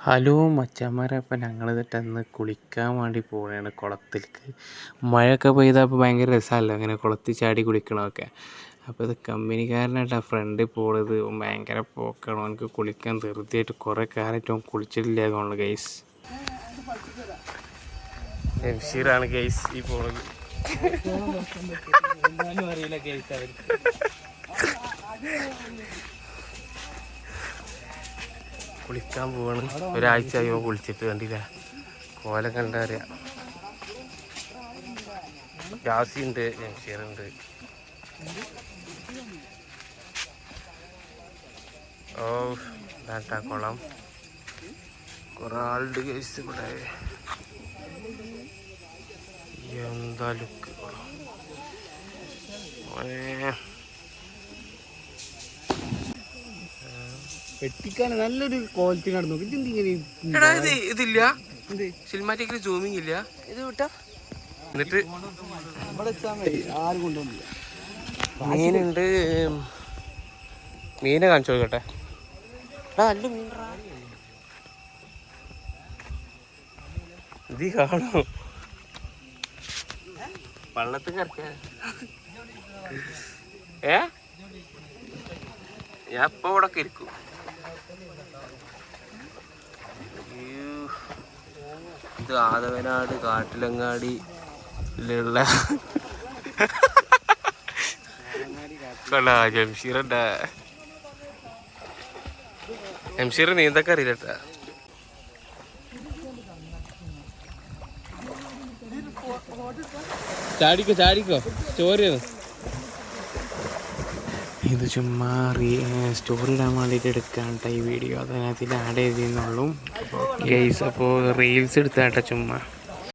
Hello മച്ചാന്മാരെ, അപ്പം ഞങ്ങളിതിട്ട് അന്ന് കുളിക്കാൻ വേണ്ടി പോവുകയാണ് കുളത്തിലേക്ക്. മഴയൊക്കെ പെയ്താൽ അപ്പോൾ ഭയങ്കര രസമല്ലോ അങ്ങനെ കുളത്തിൽ ചാടി കുളിക്കണമൊക്കെ. അപ്പോൾ ഇത് കമ്പനിക്കാരനായിട്ട് ആ ഫ്രണ്ടിൽ പോണത് ഭയങ്കര പോക്കാണ്. അവനക്ക് കുളിക്കാൻ ധൃതിയായിട്ട് കുറേ കാലമായിട്ട് അവൻ കുളിച്ചിട്ടില്ല തോന്നുന്നു ഗൈസ്. എംഷീറാണ് ഗൈസ് ഈ പോണത്. കുളിക്കാൻ പോവാണ്. ഒരാഴ്ച ആയോ കുളിച്ചിട്ട്, കണ്ടില്ല കോലം കണ്ടറിയാം. ജാസിയുണ്ട്, ജംഷീറുണ്ട്. ഓ ഇതാട്ടാ കുളം. കുറെ ആളുടെ കേസ് ഇവിടെ. എന്താ ലുക്ക് കുളം. പെട്ടിക്കാൻ നല്ലൊരു ക്വാളിറ്റി നടന്നു. ഇതില്ല, സിനിമാറ്റിക്കിൽ സൂമിങ് ഇല്ല. ഇത് വിട്ടാ എന്നിട്ട് ആരും കൊണ്ടുവന്നില്ല. മീനുണ്ട്. മീനെ കാണിച്ചു നോക്കട്ടെ. നല്ല മീൻ ഇത് കാണോ വള്ളത്തിൽ കിടക്ക. ഞാൻ ഇപ്പൊ ഇവിടെ ഇരിക്കും. ഇത് ആദവനാട് കാട്ടിലങ്ങാടിയിലുള്ള ജംഷീറുണ്ടാ. ജംഷീർ നീന്തൊക്കെ അറിയില്ലട്ടാ. ചാടിക്കോ ചാടിക്കോ, സ്റ്റോറി ഇത് ചുമ്മാ സ്റ്റോറി ഇടാൻ വേണ്ടിയിട്ട് എടുക്കാണ്ട ഈ വീഡിയോ. അതിനകത്തിൽ ആഡ് ചെയ്തെന്നുള്ളൂ ഗെയ്സ്. അപ്പോൾ റീൽസ് എടുത്താട്ടെ ചുമ്മാ.